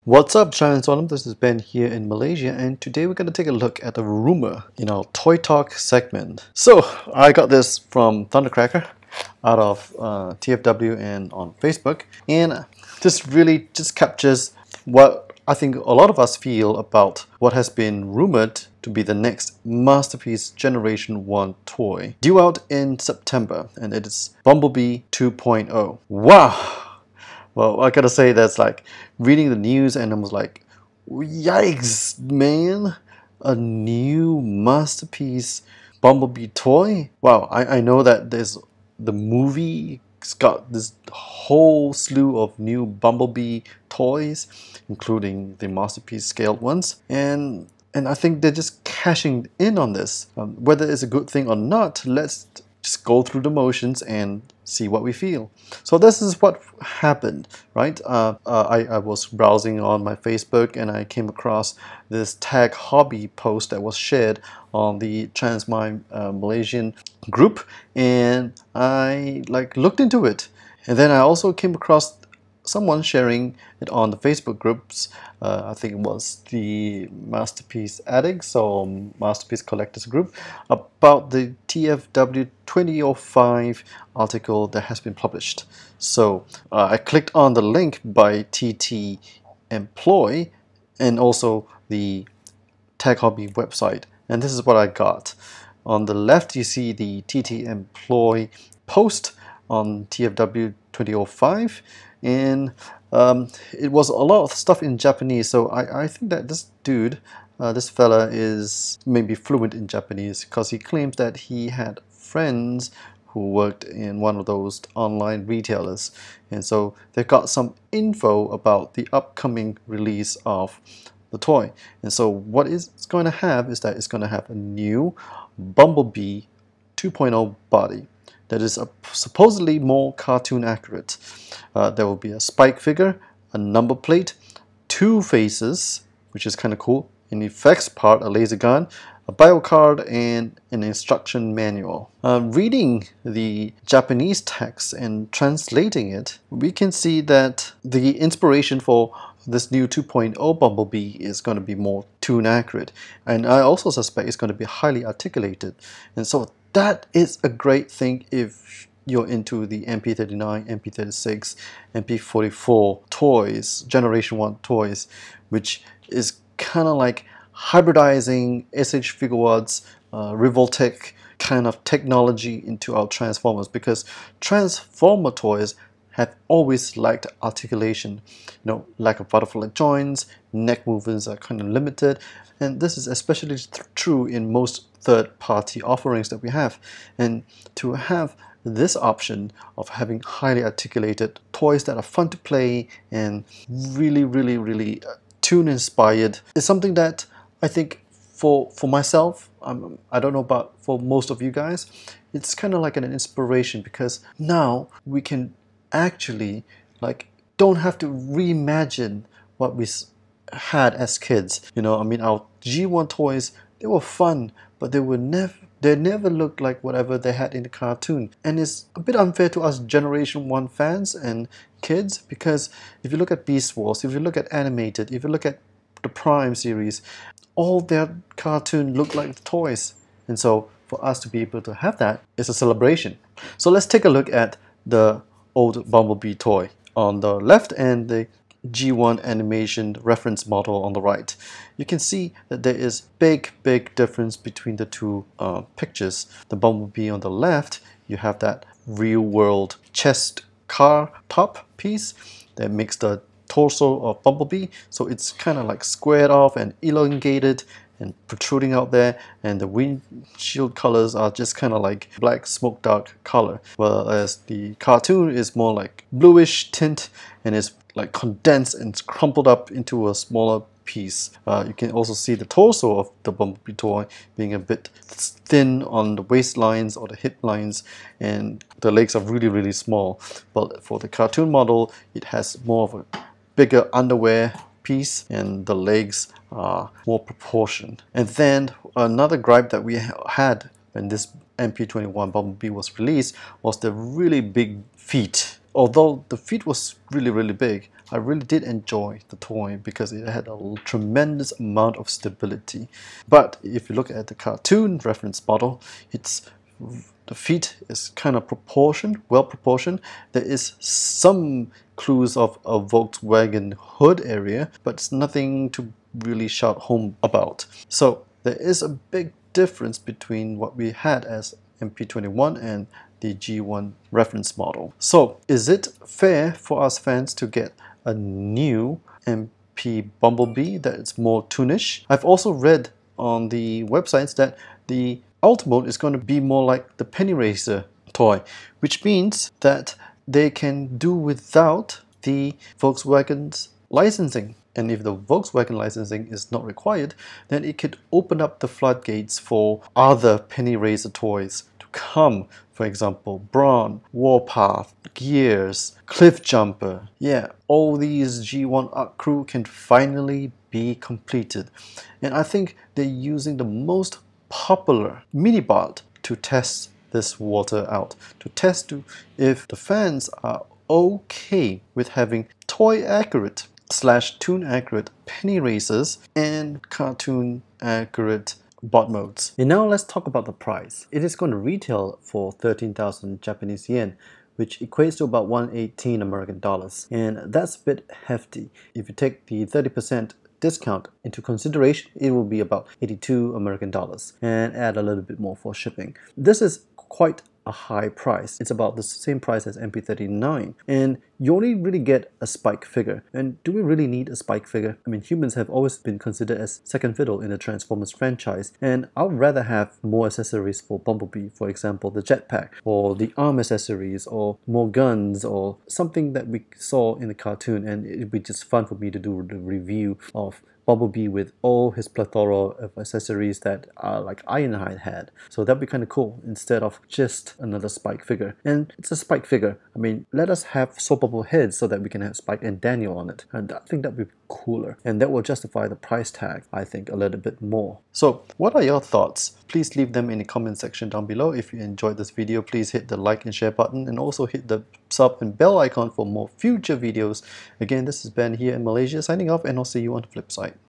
What's up, Transformdom? This is Ben here in Malaysia, and today we're going to take a look at a rumor in our Toy Talk segment. So, I got this from Thundercracker out of TFW and on Facebook, and this really just captures what I think a lot of us feel about what has been rumored to be the next Masterpiece Generation 1 toy, due out in September, and it is Bumblebee 2.0. Wow! Well, I gotta say that's like reading the news and I was like, yikes, man! A new Masterpiece Bumblebee toy? Wow, I know that there's the movie. It's got this whole slew of new Bumblebee toys, including the Masterpiece scaled ones, and I think they're just cashing in on this. Whether it's a good thing or not, let's just go through the motions and see what we feel. So this is what happened, right? I was browsing on my Facebook and I came across this tag hobby post that was shared on the Transformdom Malaysian group, and I looked into it, and then I also came across someone sharing it on the Facebook groups. I think it was the Masterpiece Addicts or Masterpiece Collectors group, about the TFW 2005 article that has been published. So I clicked on the link by TT Employ and also the Tag Hobby website, and this is what I got. On the left you see the TT Employ post on TFW 2005, and it was a lot of stuff in Japanese, so I think that this dude, this fella, is maybe fluent in Japanese because he claims that he had friends who worked in one of those online retailers, and so they got some info about the upcoming release of the toy. And so what it's going to have is that it's going to have a new Bumblebee 2.0 body that is supposedly more cartoon accurate. There will be a spike figure, a number plate, two faces, which is kind of cool, an effects part, a laser gun, a bio card, and an instruction manual. Reading the Japanese text and translating it, we can see that the inspiration for this new 2.0 Bumblebee is going to be more tune accurate, and I also suspect it's going to be highly articulated, and so that is a great thing if you're into the MP-39, MP-36, MP-44 toys, Generation 1 toys, which is kind of like hybridizing SH Figuarts, Revoltech kind of technology into our Transformers, because Transformer toys have always lacked articulation. Lack of butterfly joints, neck movements are kind of limited, and this is especially true in most third-party offerings that we have. And to have this option of having highly articulated toys that are fun to play and really tune-inspired is something that I think for myself, I don't know about for most of you guys, it's kind of like an inspiration, because now we can actually don't have to reimagine what we had as kids. Our G1 toys, they were fun, but they never looked like whatever they had in the cartoon. And it's a bit unfair to us Generation 1 fans and kids, because if you look at Beast Wars, if you look at Animated, if you look at the Prime series, all their cartoon look like the toys. And so for us to be able to have that is a celebration. So let's take a look at the old Bumblebee toy on the left and the G1 animation reference model on the right. You can see that there is big difference between the two pictures. The Bumblebee on the left, you have that real world chest car top piece that makes the torso of Bumblebee, so it's kind of like squared off and elongated and protruding out there, and the windshield colors are just kind of like black smoke dark color, whereas the cartoon is more like bluish tint and is like condensed and crumpled up into a smaller piece. You can also see the torso of the Bumblebee toy being a bit thin on the waist lines or the hip lines, and the legs are really small. But for the cartoon model, it has more of a bigger underwear piece and the legs are more proportioned. And then another gripe that we had when this MP-21 Bumblebee was released was the really big feet. Although the feet was really big, I really did enjoy the toy because it had a tremendous amount of stability. But if you look at the cartoon reference model, the feet is kind of well proportioned. There is some clues of a Volkswagen hood area, but it's nothing to really shout home about. So there is a big difference between what we had as MP-21 and the G1 reference model. So is it fair for us fans to get a new MP Bumblebee that is more toonish? I've also read on the websites that the Ultimate is going to be more like the Penny Racer toy, which means that they can do without the Volkswagen's licensing. And if the Volkswagen licensing is not required, then it could open up the floodgates for other Penny Racer toys to come. For example, Brawn, Warpath, Gears, Cliff Jumper. Yeah, all these G1 Arc Crew can finally be completed. And I think they're using the most popular minibot to test this water out, to test if the fans are okay with having toy accurate / toon accurate penny racers and cartoon accurate bot modes. And now let's talk about the price. It is going to retail for 13,000 Japanese yen, which equates to about 118 American dollars. And that's a bit hefty. If you take the 30% discount into consideration, it will be about 82 American dollars and add a little bit more for shipping. This is quite a high price. It's about the same price as MP-39, and you only really get a Spike figure. And do we really need a Spike figure? I mean, humans have always been considered as second fiddle in the Transformers franchise, and I would rather have more accessories for Bumblebee, for example the jetpack, or the arm accessories, or more guns, or something that we saw in the cartoon. And it'd be just fun for me to do the review of Bumblebee with all his plethora of accessories that like Ironhide had. So that'd be kind of cool instead of just another Spike figure. And it's a Spike figure. I mean, let us have soap bubble heads so that we can have Spike and Daniel on it. And I think that'd be cooler. And that will justify the price tag, I think, a little bit more. So what are your thoughts? Please leave them in the comment section down below. If you enjoyed this video, please hit the like and share button, and also hit the sub and bell icon for more future videos. Again, this is Ben here in Malaysia signing off, and I'll see you on the flip side.